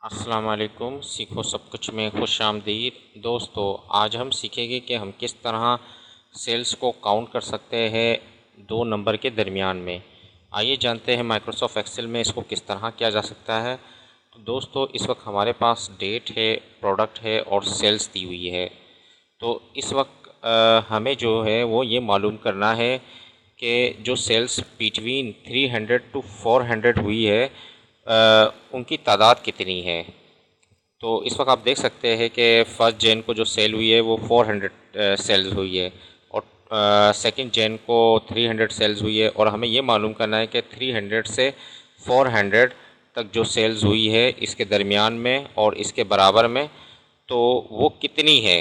अस्सलाम वालेकुम। सीखो सब कुछ में खुश आमदीद। दोस्तों, आज हम सीखेंगे कि हम किस तरह सेल्स को काउंट कर सकते हैं दो नंबर के दरमियान में। आइए जानते हैं माइक्रोसॉफ्ट एक्सेल में इसको किस तरह किया जा सकता है। तो दोस्तों, इस वक्त हमारे पास डेट है, प्रोडक्ट है और सेल्स दी हुई है। तो इस वक्त हमें जो है वो ये मालूम करना है कि जो सेल्स बिटवीन 300 टू 400 हुई है उनकी तादाद कितनी है। तो इस वक्त आप देख सकते हैं कि फर्स्ट जैन को जो सेल हुई है वो 400 सेल्स हुई है और सेकंड जैन को 300 सेल्स हुई है। और हमें ये मालूम करना है कि 300 से 400 तक जो सेल्स हुई है इसके दरमियान में और इसके बराबर में, तो वो कितनी है।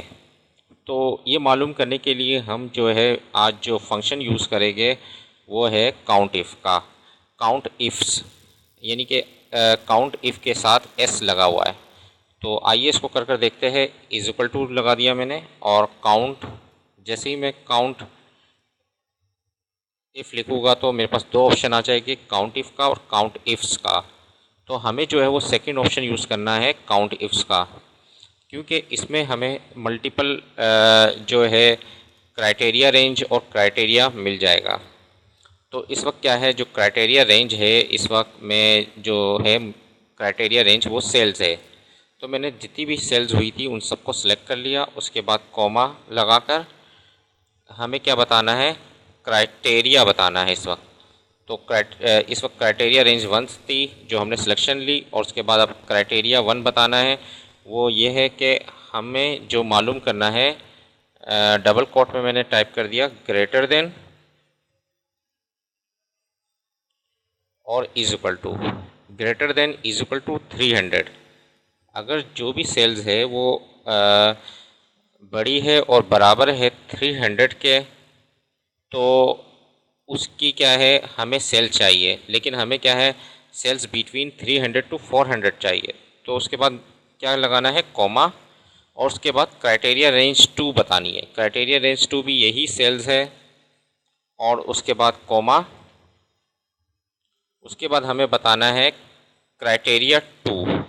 तो ये मालूम करने के लिए हम जो है आज जो फंक्शन यूज़ करेंगे वो है काउंट इफ़ का। काउंट इफ्स यानी कि काउंट इफ़ के साथ एस लगा हुआ है। तो आइए इसको कर देखते हैं। इज इक्वल टू लगा दिया मैंने और काउंट, जैसे ही मैं काउंट इफ़ लिखूँगा तो मेरे पास दो ऑप्शन आ जाएंगे, काउंट इफ़ का और काउंट इफ्स का। तो हमें जो है वो सेकंड ऑप्शन यूज़ करना है, काउंट इफ्स का, क्योंकि इसमें हमें मल्टीपल जो है क्राइटेरिया रेंज और क्राइटेरिया मिल जाएगा। तो इस वक्त क्या है, जो क्राइटेरिया रेंज है इस वक्त में जो है क्राइटेरिया रेंज वो सेल्स है। तो मैंने जितनी भी सेल्स हुई थी उन सबको सिलेक्ट कर लिया। उसके बाद कॉमा लगाकर हमें क्या बताना है, क्राइटेरिया बताना है इस वक्त। तो इस वक्त क्राइटेरिया रेंज 1 थी जो हमने सिलेक्शन ली और उसके बाद अब क्राइटेरिया 1 बताना है। वो ये है कि हमें जो मालूम करना है, डबल कोट में मैंने टाइप कर दिया ग्रेटर देन और is equal to, greater than is equal to 300। अगर जो भी सेल्स है वो बड़ी है और बराबर है 300 के, तो उसकी क्या है, हमें सेल चाहिए। लेकिन हमें क्या है, सेल्स बिटवीन 300 टू 400 चाहिए। तो उसके बाद क्या लगाना है, कॉमा, और उसके बाद क्राइटेरिया रेंज 2 बतानी है। क्राइटेरिया रेंज 2 भी यही सेल्स है और उसके बाद कॉमा, उसके बाद हमें बताना है क्राइटेरिया 2।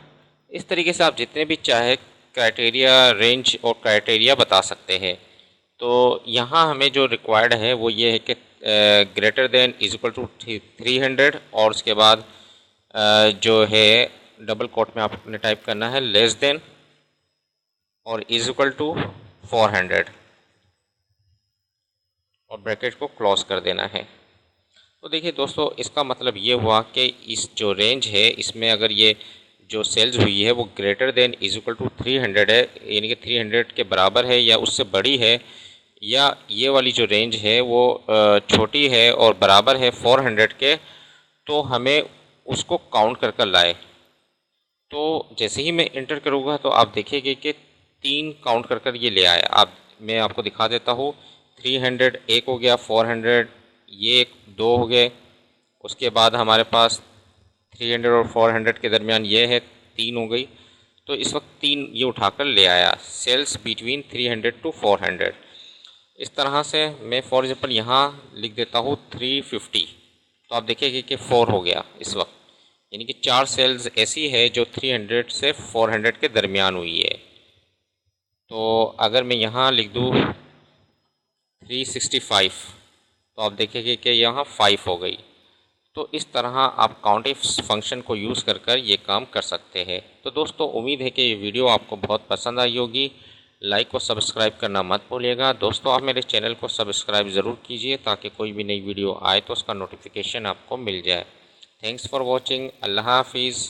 इस तरीके से आप जितने भी चाहे क्राइटेरिया रेंज और क्राइटेरिया बता सकते हैं। तो यहाँ हमें जो रिक्वायर्ड है वो ये है कि greater than is equal to 300 और उसके बाद जो है डबल कोट में आपने टाइप करना है लेस देन और इज इक्वल टू 400 और ब्रैकेट को क्लोज कर देना है। तो देखिए दोस्तों, इसका मतलब ये हुआ कि इस जो रेंज है इसमें अगर ये जो सेल्स हुई है वो greater than is equal to 300 है, यानी कि 300 के बराबर है या उससे बड़ी है, या ये वाली जो रेंज है वो छोटी है और बराबर है 400 के, तो हमें उसको काउंट कर लाए। तो जैसे ही मैं इंटर करूँगा तो आप देखेंगे कि 3 काउंट कर ये ले आया। मैं आपको दिखा देता हूँ। 300 एक हो गया, 400 ये एक दो हो गए, उसके बाद हमारे पास 300 और 400 के दरमियान ये है 3 हो गई। तो इस वक्त 3 ये उठाकर ले आया, सेल्स बिटवीन 300 टू 400। इस तरह से मैं फॉर एग्ज़ाम्पल यहाँ लिख देता हूँ 350, तो आप देखेंगे कि 4 हो गया इस वक्त, यानी कि 4 सेल्स ऐसी है जो 300 से 400 के दरमियान हुई है। तो अगर मैं यहाँ लिख दूँ 365, तो आप देखेंगे कि यहाँ 5 हो गई। तो इस तरह आप काउंट इफ फंक्शन को यूज़ कर ये काम कर सकते हैं। तो दोस्तों, उम्मीद है कि ये वीडियो आपको बहुत पसंद आई होगी। लाइक और सब्सक्राइब करना मत भूलिएगा। दोस्तों, आप मेरे चैनल को सब्सक्राइब ज़रूर कीजिए ताकि कोई भी नई वीडियो आए तो उसका नोटिफिकेशन आपको मिल जाए। Thanks for watching. अल्लाह हाफिज़।